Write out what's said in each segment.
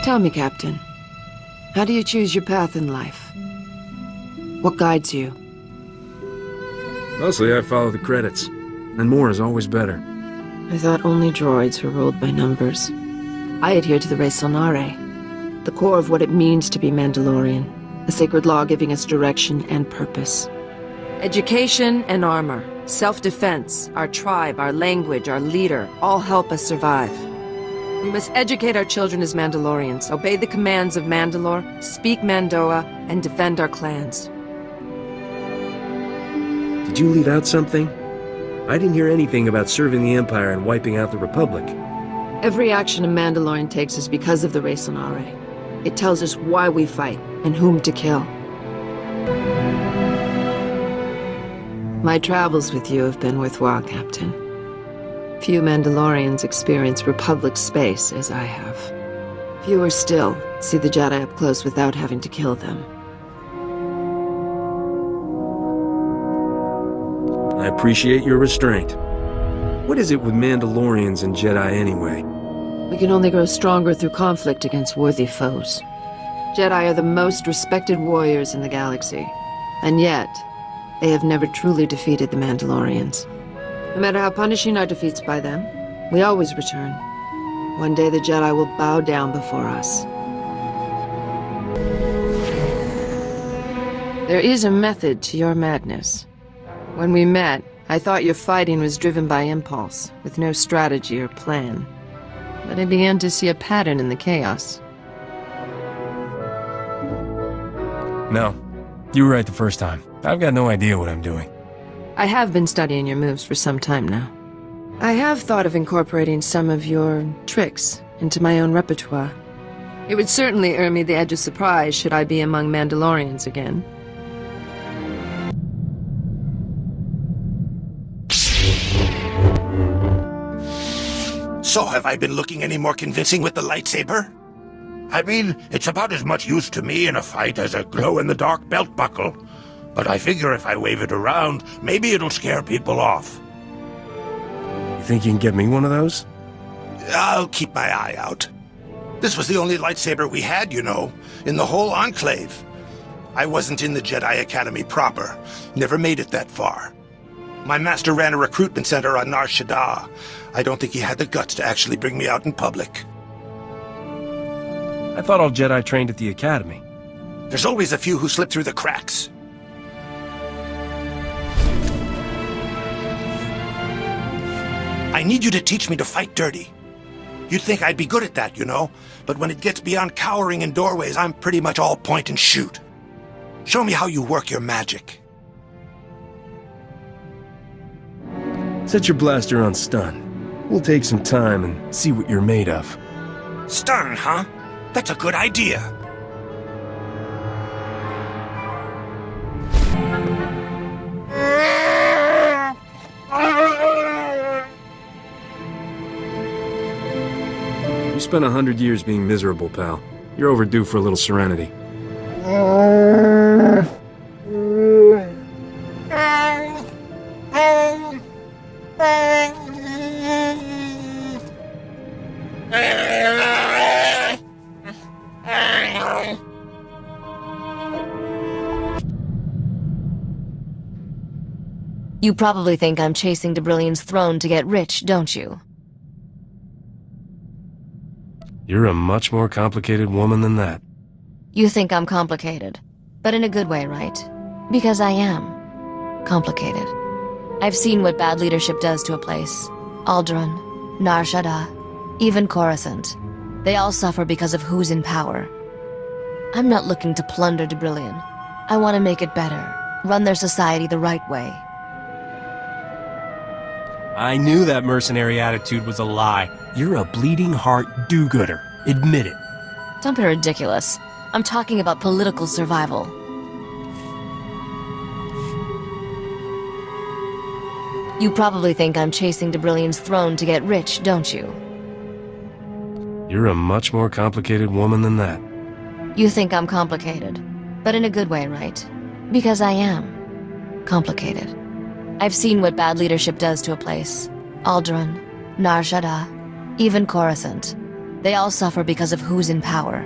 Tell me, Captain, how do you choose your path in life? What guides you? Mostly I follow the credits, and more is always better. I thought only droids were ruled by numbers. I adhere to the Res Sonare, the core of what it means to be Mandalorian, a sacred law giving us direction and purpose. Education and armor, self-defense, our tribe, our language, our leader, all help us survive. We must educate our children as Mandalorians, obey the commands of Mandalore, speak Mandoa, and defend our clans. Did you leave out something? I didn't hear anything about serving the Empire and wiping out the Republic. Every action a Mandalorian takes is because of the Res Sonare. It tells us why we fight and whom to kill. My travels with you have been worthwhile, Captain. Few Mandalorians experience Republic space as I have. Fewer still see the Jedi up close without having to kill them. I appreciate your restraint. What is it with Mandalorians and Jedi anyway? We can only grow stronger through conflict against worthy foes. Jedi are the most respected warriors in the galaxy, and yet, they have never truly defeated the Mandalorians. No matter how punishing our defeats by them, we always return. One day the Jedi will bow down before us. There is a method to your madness. When we met, I thought your fighting was driven by impulse, with no strategy or plan. But I began to see a pattern in the chaos. No, you were right the first time. I've got no idea what I'm doing. I have been studying your moves for some time now. I have thought of incorporating some of your tricks into my own repertoire. It would certainly earn me the edge of surprise should I be among Mandalorians again. So have I been looking any more convincing with the lightsaber? I mean, it's about as much use to me in a fight as a glow-in-the-dark belt buckle. But I figure if I wave it around, maybe it'll scare people off. You think you can get me one of those? I'll keep my eye out. This was the only lightsaber we had, you know, in the whole Enclave. I wasn't in the Jedi Academy proper. Never made it that far. My master ran a recruitment center on Nar Shaddaa. I don't think he had the guts to actually bring me out in public. I thought all Jedi trained at the Academy. There's always a few who slip through the cracks. I need you to teach me to fight dirty. You'd think I'd be good at that, you know, but when it gets beyond cowering in doorways, I'm pretty much all point and shoot. Show me how you work your magic. Set your blaster on stun. We'll take some time and see what you're made of. Stun, huh? That's a good idea. You spent 100 years being miserable, pal. You're overdue for a little serenity. You probably think I'm chasing Debrillion's throne to get rich, don't you? You're a much more complicated woman than that. You think I'm complicated, but in a good way, right? Because I am complicated. I've seen what bad leadership does to a place. Alderaan, Nar Shaddaa, even Coruscant. They all suffer because of who's in power. I'm not looking to plunder Debrillion. I want to make it better, run their society the right way. I knew that mercenary attitude was a lie. You're a bleeding heart do-gooder. Admit it. Don't be ridiculous. I'm talking about political survival. You probably think I'm chasing Debrillion's throne to get rich, don't you? You're a much more complicated woman than that. You think I'm complicated, but in a good way, right? Because I am complicated. I've seen what bad leadership does to a place. Alderaan, Nar Shaddaa, even Coruscant. They all suffer because of who's in power.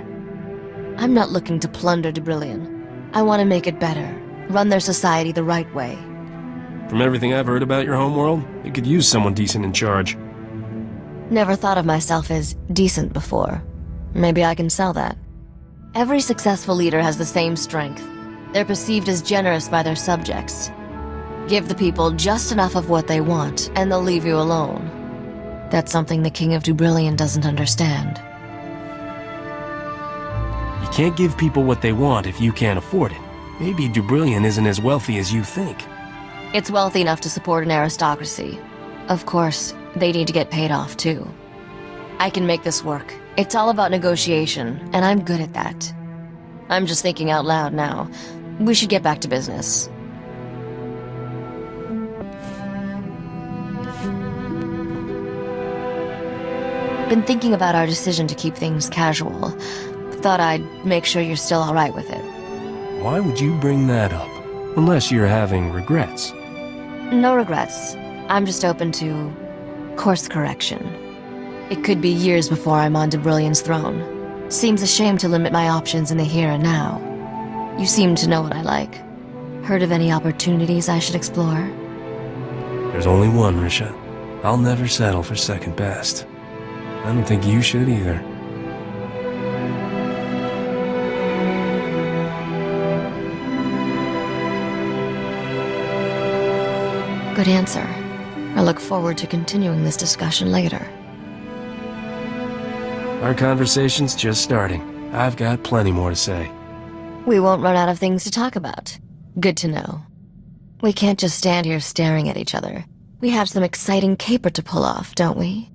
I'm not looking to plunder Dubrillion. I want to make it better, run their society the right way. From everything I've heard about your homeworld, you could use someone decent in charge. Never thought of myself as decent before. Maybe I can sell that. Every successful leader has the same strength. They're perceived as generous by their subjects. Give the people just enough of what they want, and they'll leave you alone. That's something the King of Dubrillion doesn't understand. You can't give people what they want if you can't afford it. Maybe Dubrillion isn't as wealthy as you think. It's wealthy enough to support an aristocracy. Of course, they need to get paid off too. I can make this work. It's all about negotiation, and I'm good at that. I'm just thinking out loud now. We should get back to business. Been thinking about our decision to keep things casual. Thought I'd make sure you're still alright with it. Why would you bring that up? Unless you're having regrets. No regrets. I'm just open to course correction. It could be years before I'm on Dubrillion's throne. Seems a shame to limit my options in the here and now. You seem to know what I like. Heard of any opportunities I should explore? There's only one, Risha. I'll never settle for second best. I don't think you should either. Good answer. I look forward to continuing this discussion later. Our conversation's just starting. I've got plenty more to say. We won't run out of things to talk about. Good to know. We can't just stand here staring at each other. We have some exciting caper to pull off, don't we?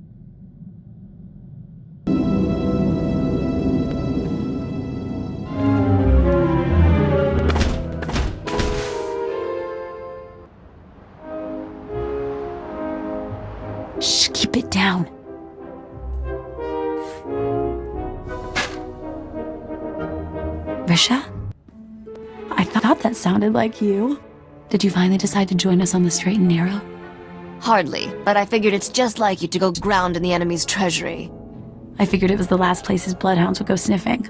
Shh, keep it down. Risha? I thought that sounded like you. Did you finally decide to join us on the straight and narrow? Hardly, but I figured it's just like you to go ground in the enemy's treasury. I figured it was the last place his bloodhounds would go sniffing.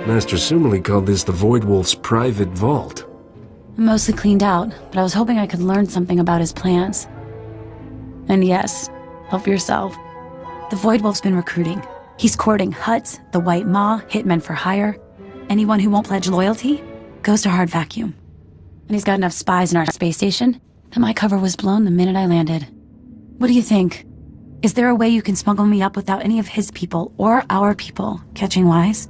Master Sumali called this the Void Wolf's private vault. I'm mostly cleaned out, but I was hoping I could learn something about his plans. And yes, help yourself. The Void Wolf's been recruiting. He's courting Huts, the White Maw, hitmen for hire. Anyone who won't pledge loyalty goes to hard vacuum. And he's got enough spies in our space station that my cover was blown the minute I landed. What do you think? Is there a way you can smuggle me up without any of his people or our people catching wise?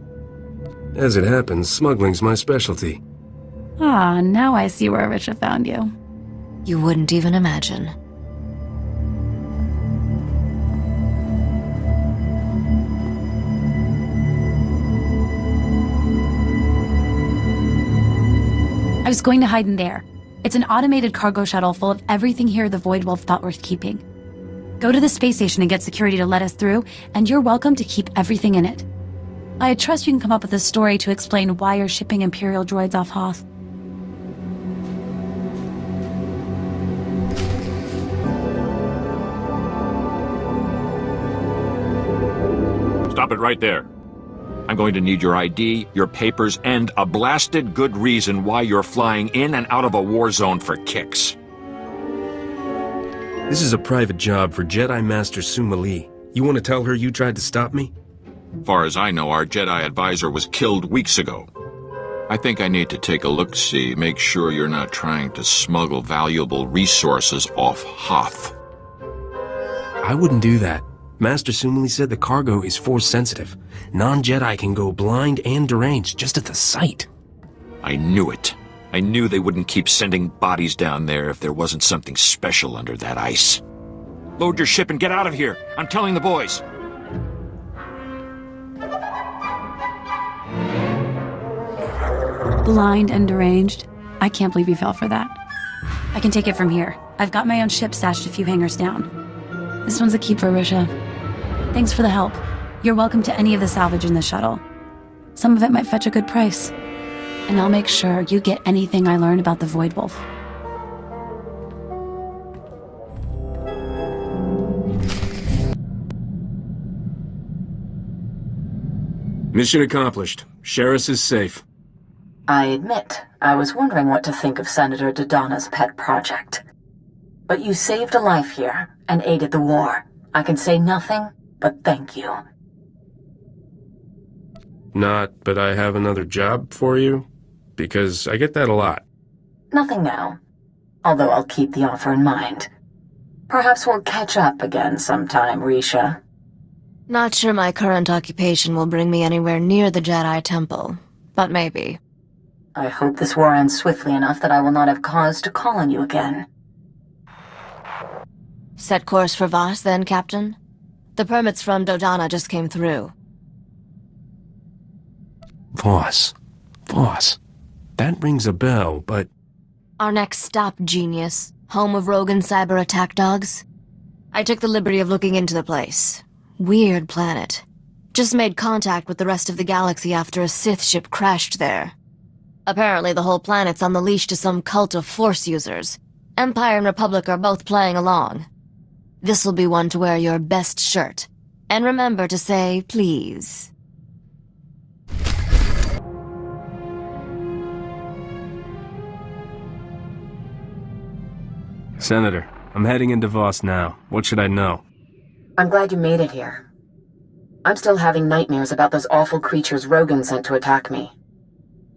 As it happens, smuggling's my specialty. Ah, now I see where Risha found you. You wouldn't even imagine. I was going to hide in there. It's an automated cargo shuttle full of everything here the Void Wolf thought worth keeping. Go to the space station and get security to let us through, and you're welcome to keep everything in it. I trust you can come up with a story to explain why you're shipping Imperial droids off Hoth. Stop it right there. I'm going to need your ID, your papers, and a blasted good reason why you're flying in and out of a war zone for kicks. This is a private job for Jedi Master Sumali. You want to tell her you tried to stop me? Far as I know, our Jedi advisor was killed weeks ago. I think I need to take a look-see, make sure you're not trying to smuggle valuable resources off Hoth. I wouldn't do that. Master Sumali said the cargo is force-sensitive. Non-Jedi can go blind and deranged just at the sight. I knew it. I knew they wouldn't keep sending bodies down there if there wasn't something special under that ice. Load your ship and get out of here. I'm telling the boys. Blind and deranged? I can't believe you fell for that. I can take it from here. I've got my own ship stashed a few hangars down. This one's a keeper, Risha. Thanks for the help. You're welcome to any of the salvage in the shuttle. Some of it might fetch a good price. And I'll make sure you get anything I learn about the Void Wolf. Mission accomplished. Sheris is safe. I admit, I was wondering what to think of Senator Dodonna's pet project. But you saved a life here, and aided the war. I can say nothing but thank you. Not, but I have another job for you? Because I get that a lot. Nothing now. Although I'll keep the offer in mind. Perhaps we'll catch up again sometime, Risha. Not sure my current occupation will bring me anywhere near the Jedi Temple, but maybe. I hope this war ends swiftly enough that I will not have cause to call on you again. Set course for Voss, then, Captain? The permits from Dodonna just came through. Voss. That rings a bell, but... Our next stop, genius. Home of rogue and cyber attack dogs. I took the liberty of looking into the place. Weird planet. Just made contact with the rest of the galaxy after a Sith ship crashed there. Apparently the whole planet's on the leash to some cult of Force users. Empire and Republic are both playing along. This'll be one to wear your best shirt. And remember to say please. Senator, I'm heading into Voss now. What should I know? I'm glad you made it here. I'm still having nightmares about those awful creatures Rogan sent to attack me.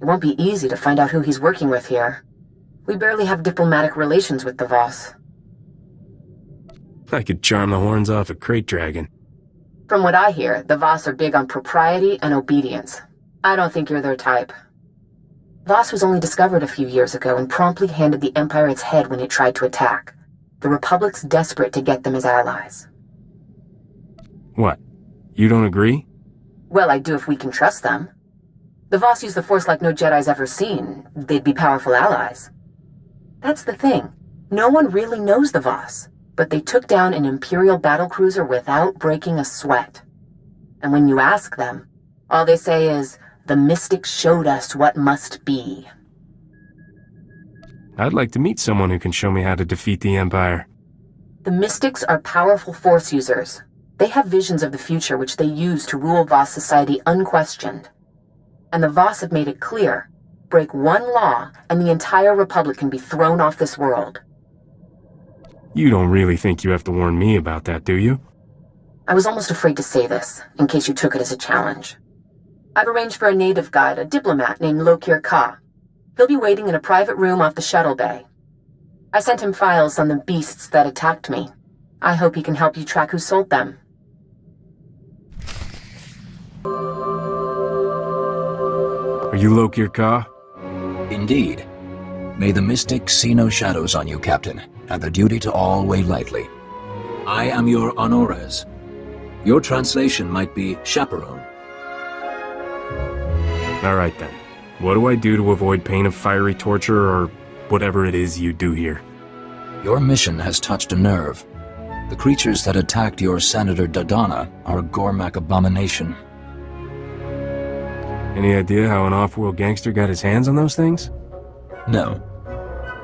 It won't be easy to find out who he's working with here. We barely have diplomatic relations with the Voss. I could charm the horns off a crate dragon. From what I hear, the Voss are big on propriety and obedience. I don't think you're their type. Voss was only discovered a few years ago and promptly handed the Empire its head when it tried to attack. The Republic's desperate to get them as allies. What? You don't agree? Well, I do if we can trust them. The Voss use the Force like no Jedi's ever seen. They'd be powerful allies. That's the thing. No one really knows the Voss, but they took down an Imperial battlecruiser without breaking a sweat. And when you ask them, all they say is, "The mystics showed us what must be." I'd like to meet someone who can show me how to defeat the Empire. The mystics are powerful Force users. They have visions of the future which they use to rule Voss society unquestioned. And the Voss have made it clear, break one law and the entire Republic can be thrown off this world. You don't really think you have to warn me about that, do you? I was almost afraid to say this, in case you took it as a challenge. I've arranged for a native guide, a diplomat named Lokir Ka. He'll be waiting in a private room off the shuttle bay. I sent him files on the beasts that attacked me. I hope he can help you track who sold them. Are you Lokir Ka? Indeed. May the mystics see no shadows on you, Captain, and the duty to all weigh lightly. I am your honores. Your translation might be chaperone. All right then. What do I do to avoid pain of fiery torture or whatever it is you do here? Your mission has touched a nerve. The creatures that attacked your Senator Dodonna are a Gormak abomination. Any idea how an off-world gangster got his hands on those things? No.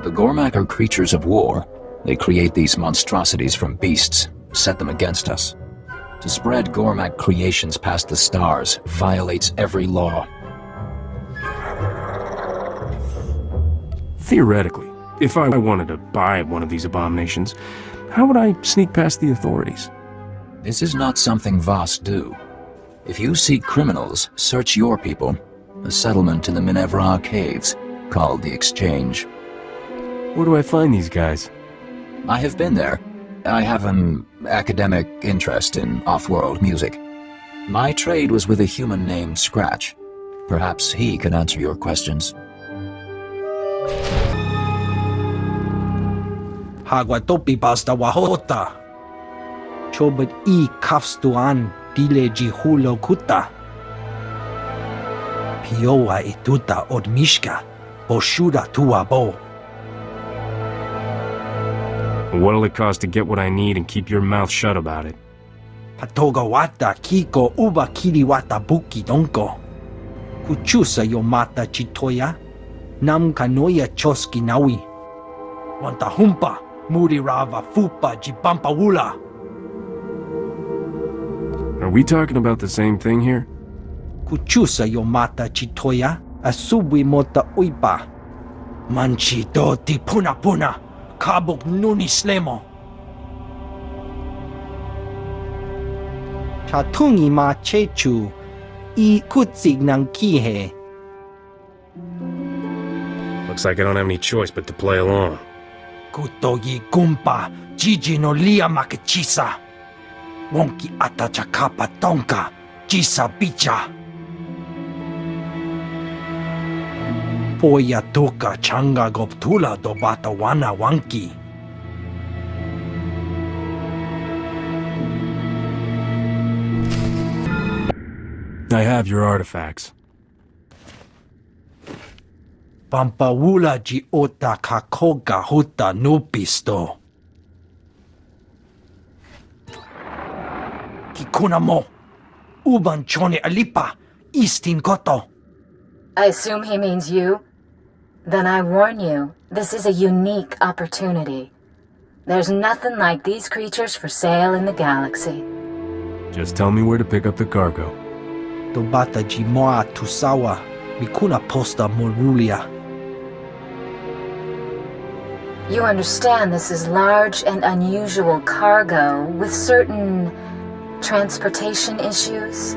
The Gormak are creatures of war. They create these monstrosities from beasts, set them against us. To spread Gormak creations past the stars violates every law. Theoretically, if I wanted to buy one of these abominations, how would I sneak past the authorities? This is not something Voss do. If you seek criminals, search your people. A settlement in the Minevra caves, called the Exchange. Where do I find these guys? I have been there. I have an academic interest in off-world music. My trade was with a human named Scratch. Perhaps he can answer your questions. Hagwatopi basta wahota. Chobet I kafstuan dile jihulo kuta. Piowa ituta odmishka. Boshuda tuabo. What'll it cost to get what I need and keep your mouth shut about it? Patogawata kiko uba kiliwata buki donko. Kuchusa yomata chitoya. Nam kanoya choski nawi. Wantahumpa murirava fupa jipampawula. Are we talking about the same thing here? Kuchusa yomata chitoya, asubwi mota uipa. Manchito ti puna puna, kabok nunislemo. Chatungi ma chechu, I kutsig nang kihe. Looks like I don't have any choice but to play along. Kutogi kumpa, Gigi no lia makachisa. Wonki ata chakapa tonka, Jisa bicha. Poya toka changa goptula do bata wana wanki. I have your artifacts. Pampawula ji ota kakoga huta nupisto. Kikuna mo. Uban chone alipa. Istin koto. I assume he means you? Then I warn you, this is a unique opportunity. There's nothing like these creatures for sale in the galaxy. Just tell me where to pick up the cargo. Tobata ji moa tusawa. Mikuna posta morulia. You understand this is large and unusual cargo with certain transportation issues?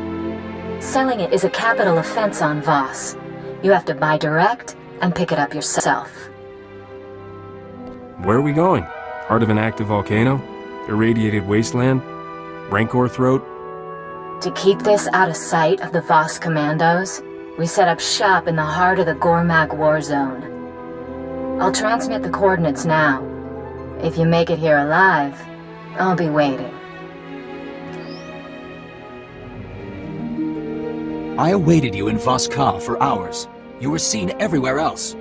Selling it is a capital offense on Voss. You have to buy direct and pick it up yourself. Where are we going? Heart of an active volcano? Irradiated wasteland? Rancor throat? To keep this out of sight of the Voss commandos, we set up shop in the heart of the Gormak war zone. I'll transmit the coordinates now. If you make it here alive, I'll be waiting. I awaited you in Voss for hours. You were seen everywhere else.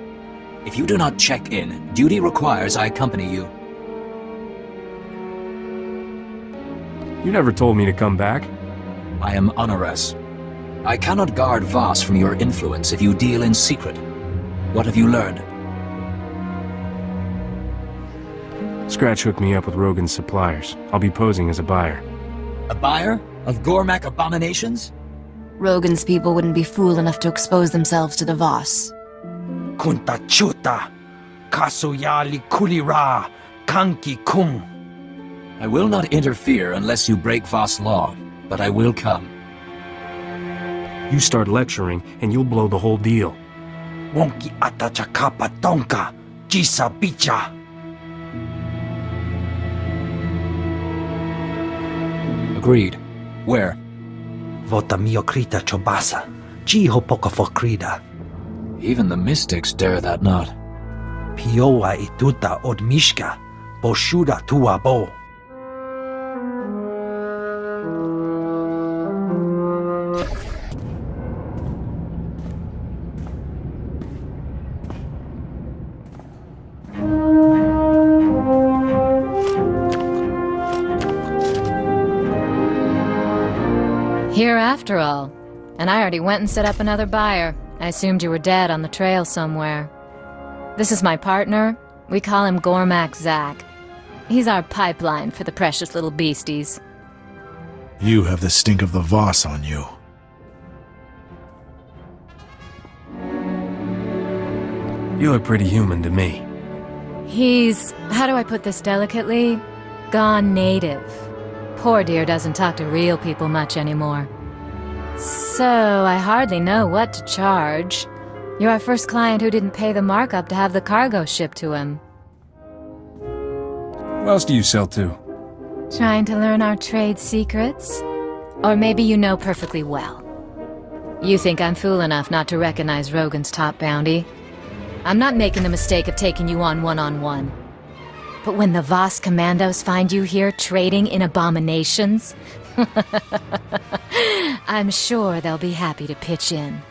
If you do not check in, duty requires I accompany you. You never told me to come back. I am Honoris. I cannot guard Voss from your influence if you deal in secret. What have you learned? Scratch hooked me up with Rogan's suppliers. I'll be posing as a buyer. A buyer? Of Gormak abominations? Rogan's people wouldn't be fool enough to expose themselves to the Voss. Kunta chuta. Kasuyali kulira. Kanki kung. I will not interfere unless you break Voss law, but I will come. You start lecturing, and you'll blow the whole deal. Wonki ata chakapa tonka. Jisa bicha. Agreed. Where? Vota miokrita chobasa. Jiho poka fokrida. Even the mystics dare that not. Pioa ituta od mishka. Boshuda tua bo. Here after all. And I already went and set up another buyer. I assumed you were dead on the trail somewhere. This is my partner. We call him Gormak Zach. He's our pipeline for the precious little beasties. You have the stink of the Voss on you. You look pretty human to me. He's, how do I put this delicately? Gone native. Poor dear doesn't talk to real people much anymore. So, I hardly know what to charge. You're our first client who didn't pay the markup to have the cargo shipped to him. What else do you sell to? Trying to learn our trade secrets? Or maybe you know perfectly well. You think I'm fool enough not to recognize Rogan's top bounty? I'm not making the mistake of taking you on one-on-one. But when the Voss commandos find you here trading in abominations, I'm sure they'll be happy to pitch in.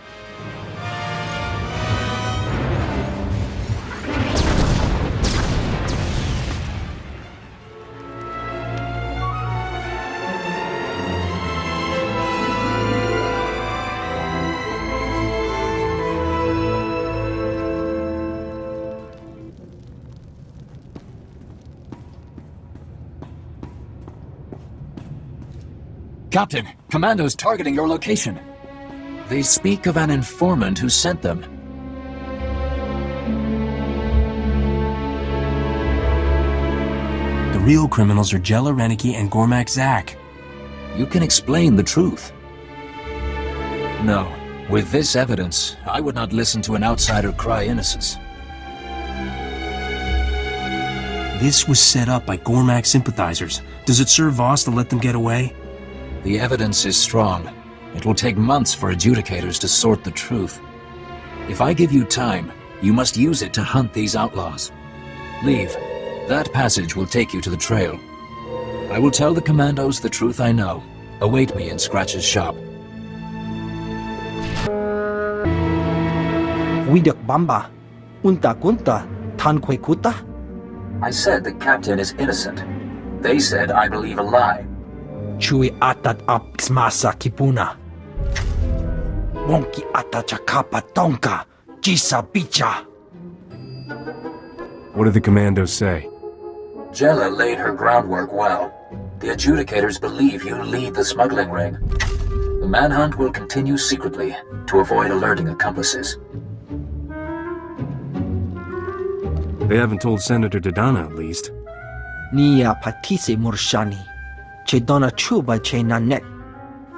Captain, Commando's targeting your location. They speak of an informant who sent them. The real criminals are Jella Renicky and Gormak Zak. You can explain the truth. No. With this evidence, I would not listen to an outsider cry innocence. This was set up by Gormak sympathizers. Does it serve Voss to let them get away? The evidence is strong. It will take months for adjudicators to sort the truth. If I give you time, you must use it to hunt these outlaws. Leave. That passage will take you to the trail. I will tell the commandos the truth I know. Await me in Scratch's shop. Widak Bamba, Unta Kunta, Tanque Kuta? I said the captain is innocent. They said I believe a lie. Chui atat ap smasa kipuna. Wonki atachakapa tonka, jisa bicha. What did the commandos say? Jella laid her groundwork well. The adjudicators believe you lead the smuggling ring. The manhunt will continue secretly to avoid alerting accomplices. They haven't told Senator Dodana, at least. Nia patise murshani. Che dona chuba che nanet.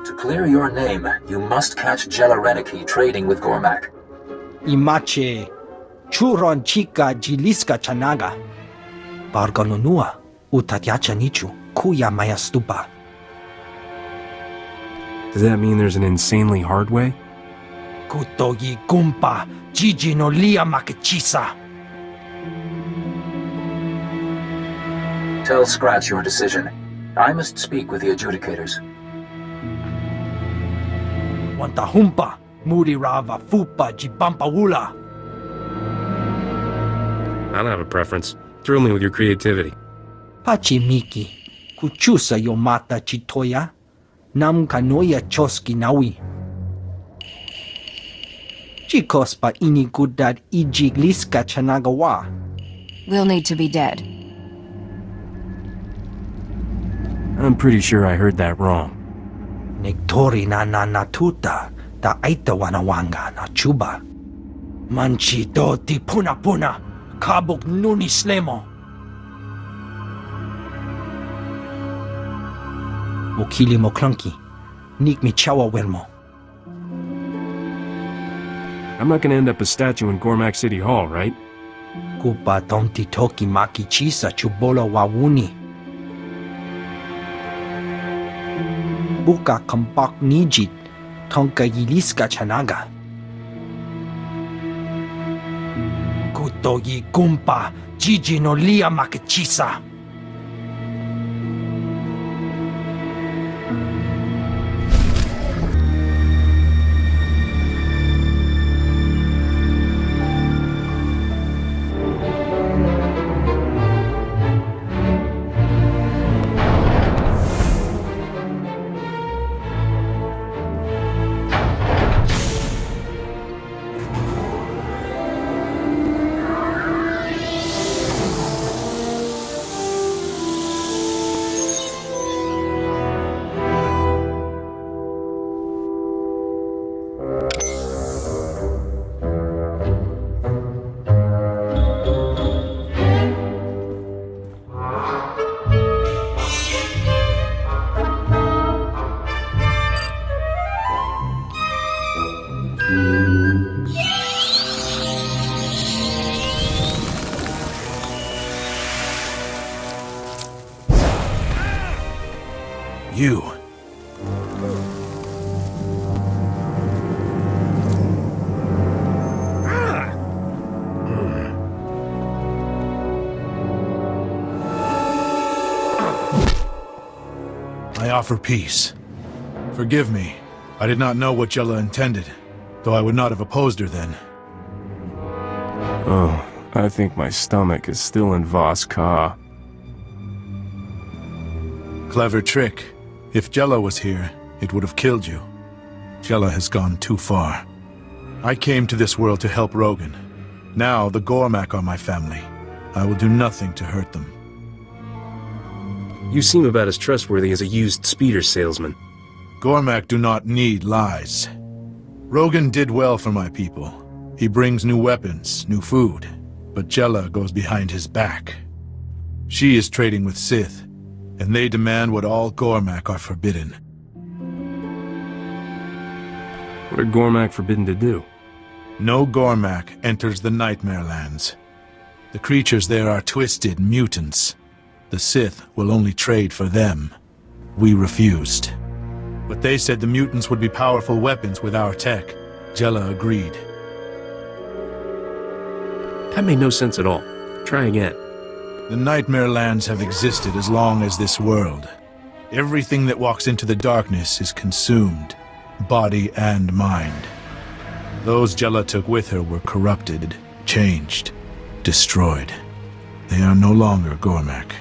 To clear your name, you must catch Jella Renicky trading with Gormak. Imache churon chica jiliska chanaga. Barganunua utatyacha nichu kuya maya stupa. Does that mean there's an insanely hard way? Kutogi gumpa jiji no lia makachisa. Tell Scratch your decision. I must speak with the adjudicators. Wanta humpa, muri rava fupa jibampa wula. I don't have a preference. Thrill me with your creativity. Pachimiki, kuchusa yomata chitoya, nam kanoya choski nawi. Chikos pa inigudad ijigliska chanagawa. We'll need to be dead. I'm pretty sure I heard that wrong. Nektori na natuta, ta aita wanawanga na chuba. Manchi do ti puna puna, kabuk nuni slemo. Mokili mo clunky, nik mi chawa wermo. I'm not gonna end up a statue in Gormak City Hall, right? Kupa tonti toki maki chisa chubola wawuni. Buka kampak nijit, tonka yiliska chanaga. Kutogi kumpa, jiji no lia makachisa. You. I offer peace. Forgive me. I did not know what Jella intended, though I would not have opposed her then. Oh, I think my stomach is still in Voss Ka. Clever trick. If Jella was here, it would have killed you. Jella has gone too far. I came to this world to help Rogan. Now the Gormak are my family. I will do nothing to hurt them. You seem about as trustworthy as a used speeder salesman. Gormak do not need lies. Rogan did well for my people. He brings new weapons, new food. But Jella goes behind his back. She is trading with Sith, and they demand what all Gormak are forbidden. What are Gormak forbidden to do? No Gormak enters the Nightmare Lands. The creatures there are twisted mutants. The Sith will only trade for them. We refused. But they said the mutants would be powerful weapons with our tech. Jella agreed. That made no sense at all. Try again. The Nightmare Lands have existed as long as this world. Everything that walks into the darkness is consumed, body and mind. Those Jella took with her were corrupted, changed, destroyed. They are no longer Gormak.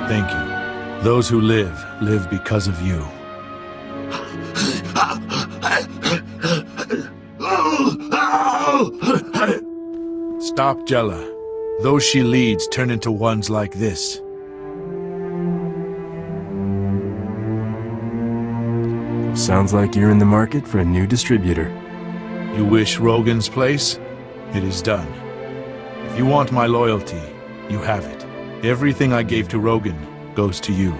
Thank you. Those who live, live because of you. Stop Jella. Those she leads turn into ones like this. Sounds like you're in the market for a new distributor. You wish Rogan's place? It is done. If you want my loyalty, you have it. Everything I gave to Rogan goes to you.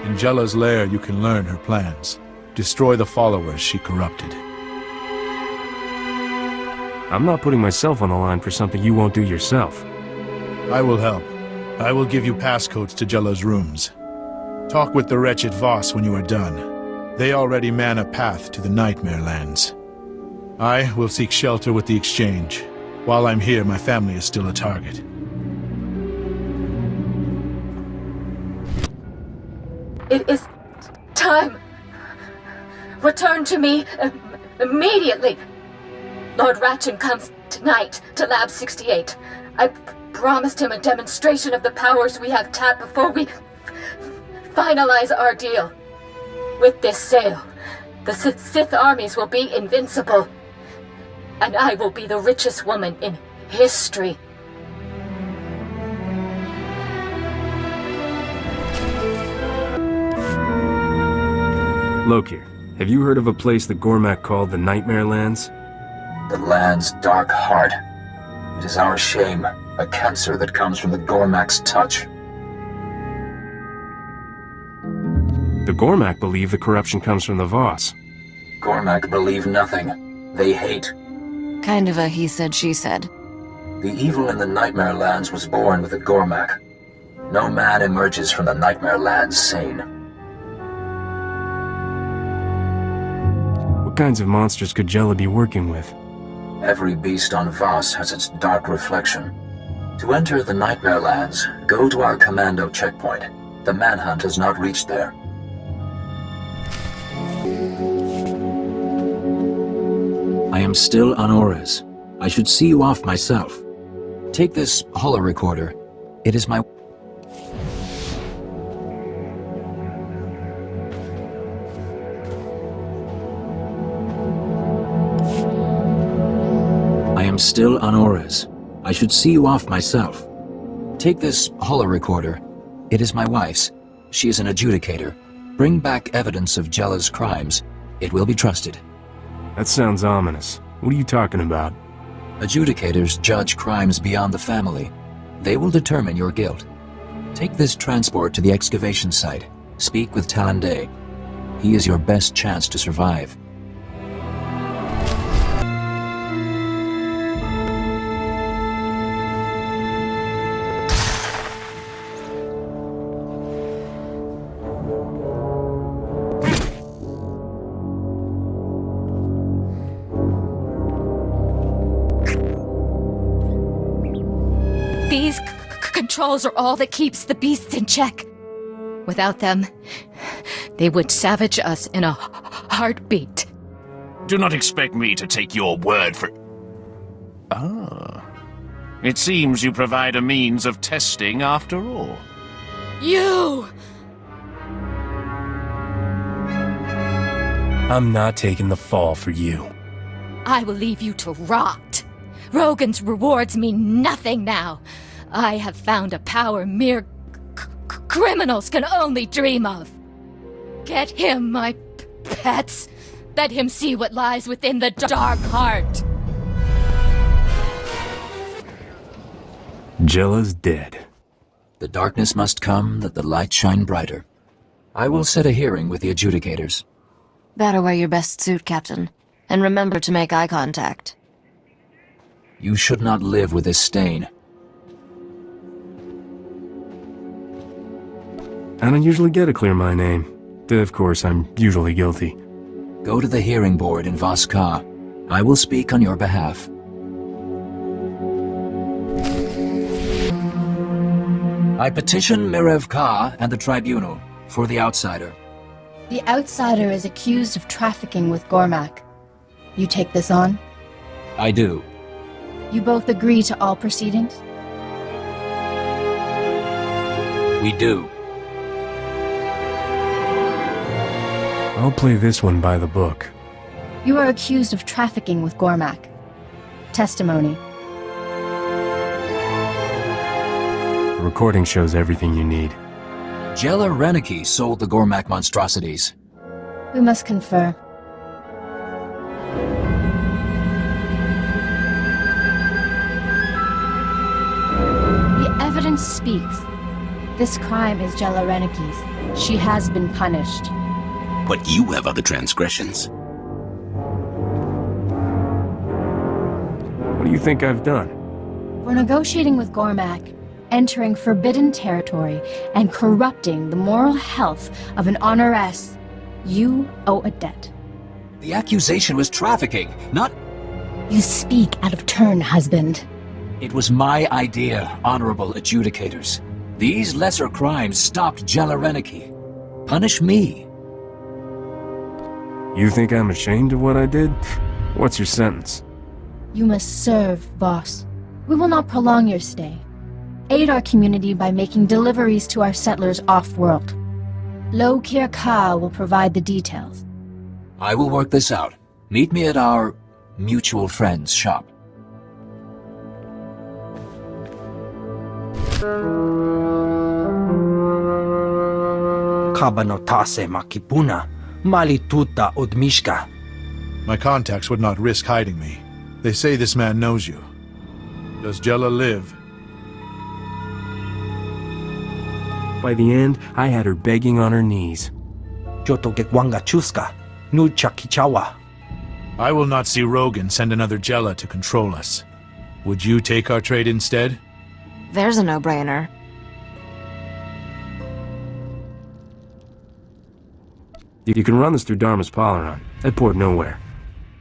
In Jella's lair, you can learn her plans. Destroy the followers she corrupted. I'm not putting myself on the line for something you won't do yourself. I will help. I will give you passcodes to Jella's rooms. Talk with the wretched Voss when you are done. They already man a path to the Nightmare Lands. I will seek shelter with the Exchange. While I'm here, my family is still a target. It is time. Return to me immediately. Lord Ratchin comes tonight to Lab 68. I promised him a demonstration of the powers we have tapped before we finalize our deal. With this sale, the Sith armies will be invincible, and I will be the richest woman in history. Lokir, have you heard of a place that Gormak called the Nightmare Lands? The land's dark heart. It is our shame, a cancer that comes from the Gormak's touch. The Gormak believe the corruption comes from the Voss. Gormak believe nothing. They hate. Kind of a he said, she said. The evil in the Nightmare Lands was born with the Gormak. No man emerges from the Nightmare Lands sane. What kinds of monsters could Jella be working with? Every beast on Voss has its dark reflection. To enter the Nightmare Lands, go to our commando checkpoint. The manhunt has not reached there. I am still on Ores. I should see you off myself. Take this holo-recorder. It is my... I am still on Ores. I should see you off myself. Take this holo-recorder. It is my wife's. She is an adjudicator. Bring back evidence of Jella's crimes. It will be trusted. That sounds ominous. What are you talking about? Adjudicators judge crimes beyond the family. They will determine your guilt. Take this transport to the excavation site. Speak with Talande. He is your best chance to survive. These controls are all that keeps the beasts in check. Without them, they would savage us in a heartbeat. Do not expect me to take your word for... Ah. It seems you provide a means of testing after all. You! I'm not taking the fall for you. I will leave you to rot. Rogan's rewards mean nothing now. I have found a power mere criminals can only dream of. Get him, my pets. Let him see what lies within the dark heart. Jella's dead. The darkness must come that the light shine brighter. I will set a hearing with the adjudicators. Better wear your best suit, Captain. And remember to make eye contact. You should not live with this stain. I don't usually get to clear my name. Of course, I'm usually guilty. Go to the hearing board in Voss. I will speak on your behalf. I petition Mirev Ka and the tribunal for the outsider. The outsider is accused of trafficking with Gormak. You take this on? I do. You both agree to all proceedings? We do. I'll play this one by the book. You are accused of trafficking with Gormak. Testimony. The recording shows everything you need. Jella Reneki sold the Gormak monstrosities. We must confer. The evidence speaks. This crime is Jella Reneki's. She has been punished. But you have other transgressions. What do you think I've done? For negotiating with Gormak, entering forbidden territory, and corrupting the moral health of an honoress, you owe a debt. The accusation was trafficking, not... You speak out of turn, husband. It was my idea, honorable adjudicators. These lesser crimes stopped Jella Reneki. Punish me. You think I'm ashamed of what I did? What's your sentence? You must serve, Voss. We will not prolong your stay. Aid our community by making deliveries to our settlers off-world. Lo Kir Ka will provide the details. I will work this out. Meet me at our mutual friend's shop. Kabanotase makipuna. Malituta odmishka. My contacts would not risk hiding me. They say this man knows you. Does Jella live? By the end, I had her begging on her knees. I will not see Rogan send another Jella to control us. Would you take our trade instead? There's a no-brainer. You can run this through Dharma's Polaron. At Port Nowhere.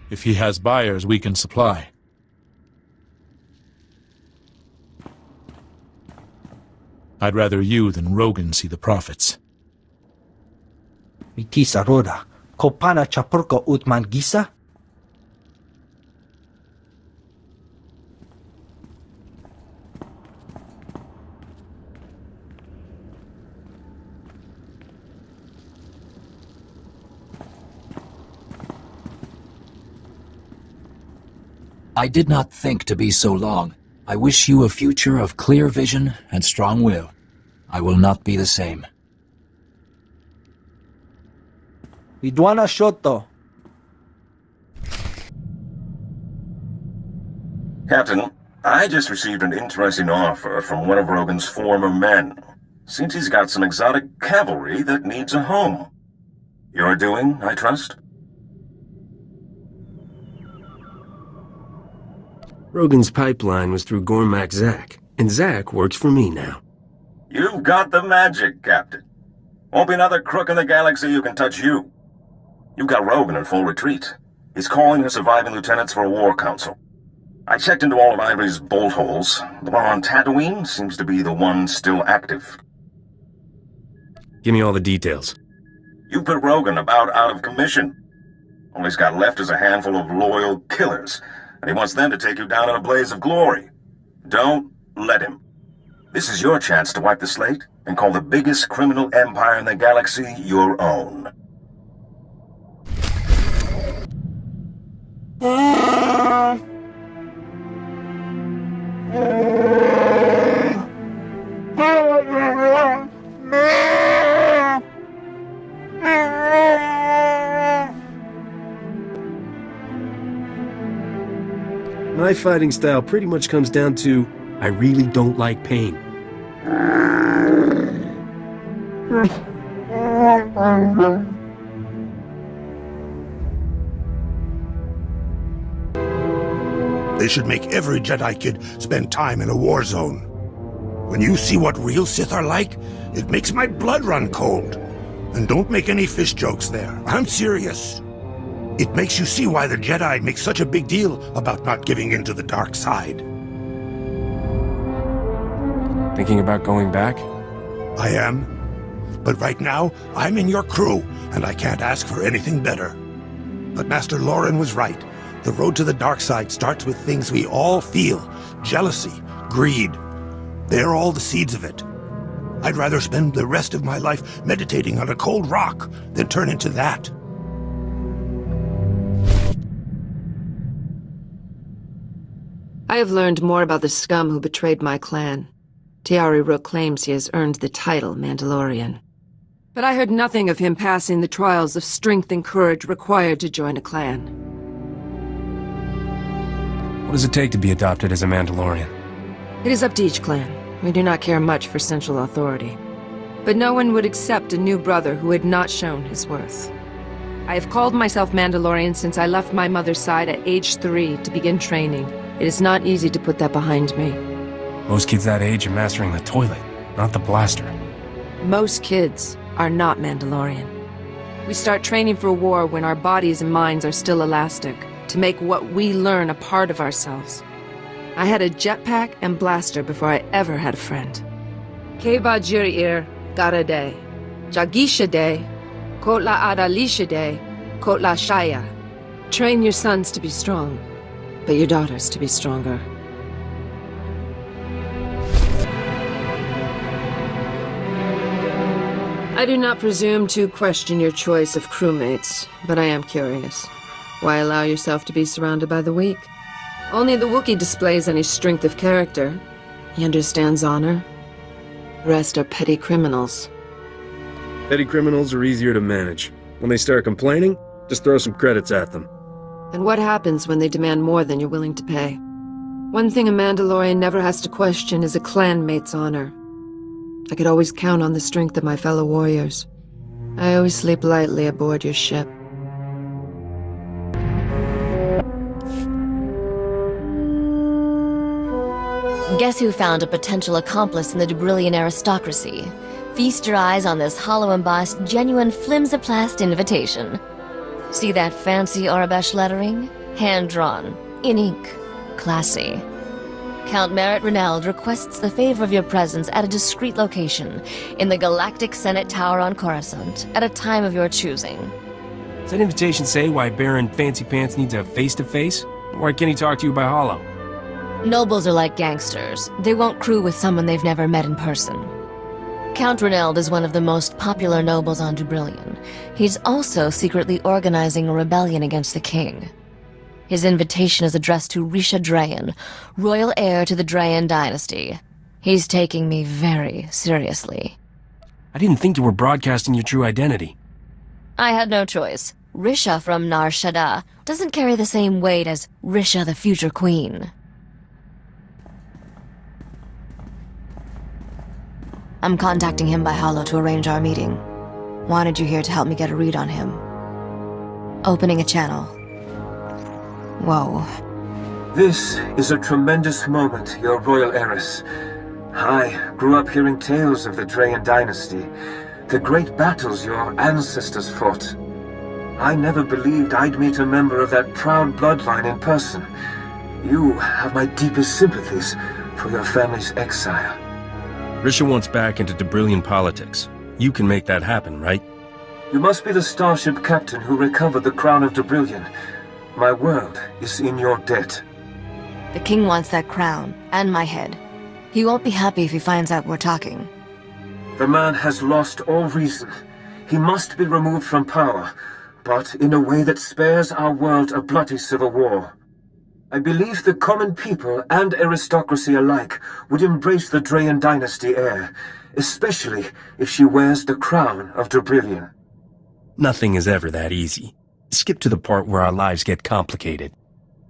If he has buyers, we can supply. I'd rather you than Rogan see the profits. Mikisa roda. Kopana chapurko utman gisa? I did not think to be so long. I wish you a future of clear vision and strong will. I will not be the same. Vidwana Shoto. Captain, I just received an interesting offer from one of Rogan's former men. Seems he's got some exotic cavalry that needs a home. Your doing, I trust? Rogan's pipeline was through Gormak Zak, and Zak works for me now. You've got the magic, Captain. Won't be another crook in the galaxy who can touch you. You've got Rogan in full retreat. He's calling his surviving lieutenants for a war council. I checked into all of Ivory's bolt holes. The one on Tatooine seems to be the one still active. Give me all the details. You put Rogan about out of commission. All he's got left is a handful of loyal killers, and he wants them to take you down in a blaze of glory. Don't let him. This is your chance to wipe the slate and call the biggest criminal empire in the galaxy your own. My fighting style pretty much comes down to, I really don't like pain. They should make every Jedi kid spend time in a war zone. When you see what real Sith are like, it makes my blood run cold. And don't make any fish jokes there. I'm serious. It makes you see why the Jedi make such a big deal about not giving in to the dark side. Thinking about going back? I am. But right now, I'm in your crew, and I can't ask for anything better. But Master Lauren was right. The road to the dark side starts with things we all feel. Jealousy, greed. They're all the seeds of it. I'd rather spend the rest of my life meditating on a cold rock than turn into that. I have learned more about the scum who betrayed my clan. Tiari Rook claims he has earned the title Mandalorian. But I heard nothing of him passing the trials of strength and courage required to join a clan. What does it take to be adopted as a Mandalorian? It is up to each clan. We do not care much for central authority. But no one would accept a new brother who had not shown his worth. I have called myself Mandalorian since I left my mother's side at age 3 to begin training. It is not easy to put that behind me. Most kids that age are mastering the toilet, not the blaster. Most kids are not Mandalorian. We start training for war when our bodies and minds are still elastic, to make what we learn a part of ourselves. I had a jetpack and blaster before I ever had a friend. Keba Jirir Garade, Jagishade, Kotla Adalishade, Kotla Shaya. Train your sons to be strong, but your daughters to be stronger. I do not presume to question your choice of crewmates, but I am curious. Why allow yourself to be surrounded by the weak? Only the Wookiee displays any strength of character. He understands honor. The rest are petty criminals. Petty criminals are easier to manage. When they start complaining, just throw some credits at them. And what happens when they demand more than you're willing to pay? One thing a Mandalorian never has to question is a clanmate's honor. I could always count on the strength of my fellow warriors. I always sleep lightly aboard your ship. Guess who found a potential accomplice in the Dubrillian aristocracy? Feast your eyes on this hollow-embossed, genuine flimsoplast invitation. See that fancy Arabesh lettering? Hand-drawn, in ink, classy. Count Merritt Reneld requests the favor of your presence at a discreet location in the Galactic Senate Tower on Coruscant at a time of your choosing. Does that invitation say why Baron Fancy Pants needs a face-to-face? Why can't he talk to you by holo? Nobles are like gangsters. They won't crew with someone they've never met in person. Count Reneld is one of the most popular nobles on Dubrillion. He's also secretly organizing a rebellion against the king. His invitation is addressed to Risha Drayan, royal heir to the Drayan dynasty. He's taking me very seriously. I didn't think you were broadcasting your true identity. I had no choice. Risha from Nar Shaddaa doesn't carry the same weight as Risha the future queen. I'm contacting him by holo to arrange our meeting. Wanted you here to help me get a read on him. Opening a channel. Whoa. This is a tremendous moment, your royal heiress. I grew up hearing tales of the Drayan dynasty, the great battles your ancestors fought. I never believed I'd meet a member of that proud bloodline in person. You have my deepest sympathies for your family's exile. Risha wants back into Debrillion politics. You can make that happen, right? You must be the starship captain who recovered the crown of Debrillion. My world is in your debt. The king wants that crown, and my head. He won't be happy if he finds out we're talking. The man has lost all reason. He must be removed from power, but in a way that spares our world a bloody civil war. I believe the common people and aristocracy alike would embrace the Drayan dynasty heir, especially if she wears the crown of Debrillion. Nothing is ever that easy. Skip to the part where our lives get complicated.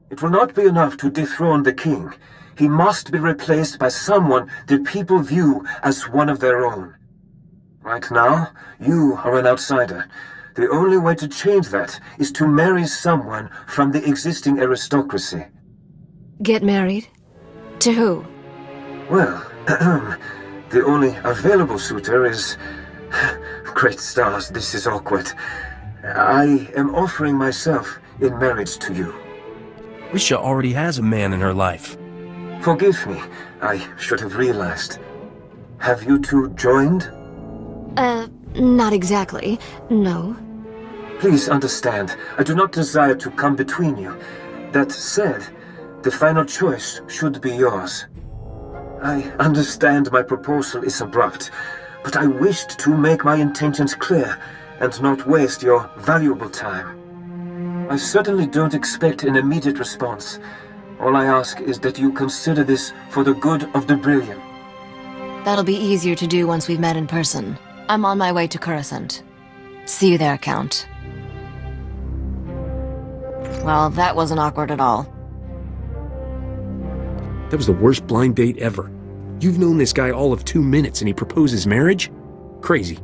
It will not be enough to dethrone the king. He must be replaced by someone that people view as one of their own. Right now, you are an outsider. The only way to change that is to marry someone from the existing aristocracy. Get married? To who? Well, the only available suitor is... Great stars, this is awkward. I am offering myself in marriage to you. Risha already has a man in her life. Forgive me, I should have realized. Have you two joined? Not exactly, no. Please understand, I do not desire to come between you. That said, the final choice should be yours. I understand my proposal is abrupt, but I wished to make my intentions clear and not waste your valuable time. I certainly don't expect an immediate response. All I ask is that you consider this for the good of Debrillion. That'll be easier to do once we've met in person. I'm on my way to Coruscant. See you there, Count. Well, that wasn't awkward at all. That was the worst blind date ever. You've known this guy all of 2 minutes and he proposes marriage? Crazy.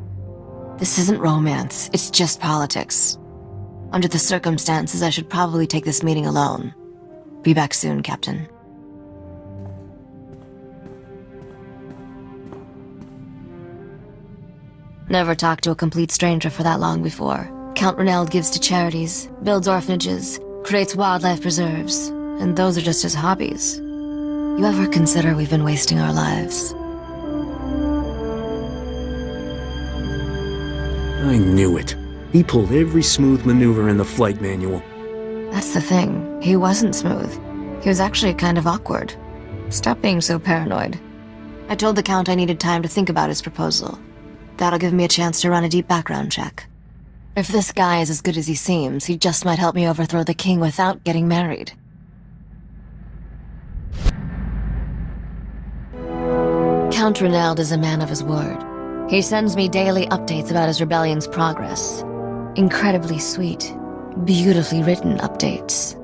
This isn't romance, it's just politics. Under the circumstances, I should probably take this meeting alone. Be back soon, Captain. Never talked to a complete stranger for that long before. Count Reneld gives to charities, builds orphanages, creates wildlife preserves, and those are just his hobbies. You ever consider we've been wasting our lives? I knew it. He pulled every smooth maneuver in the flight manual. That's the thing. He wasn't smooth. He was actually kind of awkward. Stop being so paranoid. I told the Count I needed time to think about his proposal. That'll give me a chance to run a deep background check. If this guy is as good as he seems, he just might help me overthrow the king without getting married. Count Reneld is a man of his word. He sends me daily updates about his rebellion's progress. Incredibly sweet, beautifully written updates.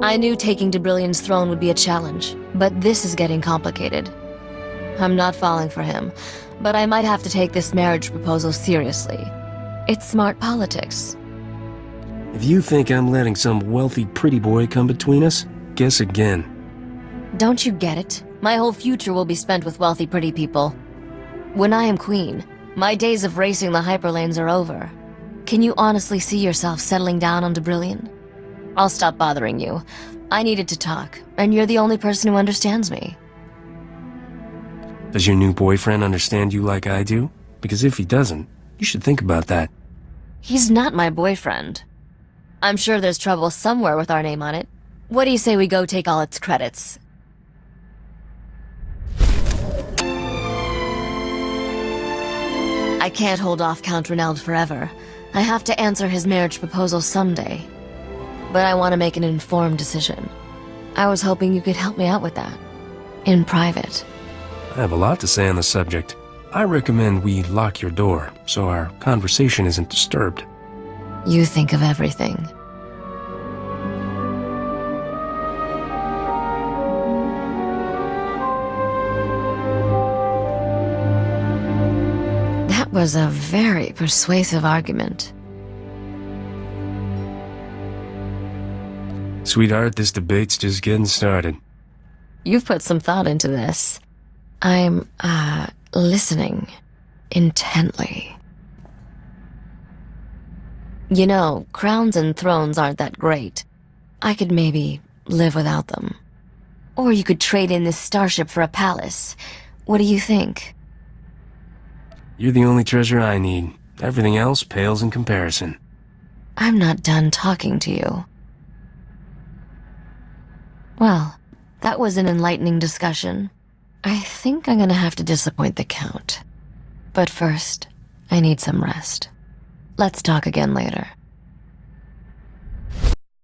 I knew taking Debrillion's throne would be a challenge, but this is getting complicated. I'm not falling for him, but I might have to take this marriage proposal seriously. It's smart politics. If you think I'm letting some wealthy pretty boy come between us, guess again. Don't you get it? My whole future will be spent with wealthy pretty people. When I am queen, my days of racing the hyperlanes are over. Can you honestly see yourself settling down on Debrillion? I'll stop bothering you. I needed to talk, and you're the only person who understands me. Does your new boyfriend understand you like I do? Because if he doesn't, you should think about that. He's not my boyfriend. I'm sure there's trouble somewhere with our name on it. What do you say we go take all its credits? I can't hold off Count Reneld forever. I have to answer his marriage proposal someday. But I want to make an informed decision. I was hoping you could help me out with that. In private. I have a lot to say on the subject. I recommend we lock your door, so our conversation isn't disturbed. You think of everything. That was a very persuasive argument. Sweetheart, this debate's just getting started. You've put some thought into this. I'm, listening intently. You know, crowns and thrones aren't that great. I could maybe live without them. Or you could trade in this starship for a palace. What do you think? You're the only treasure I need. Everything else pales in comparison. I'm not done talking to you. Well, that was an enlightening discussion. I think I'm gonna have to disappoint the Count. But first, I need some rest. Let's talk again later.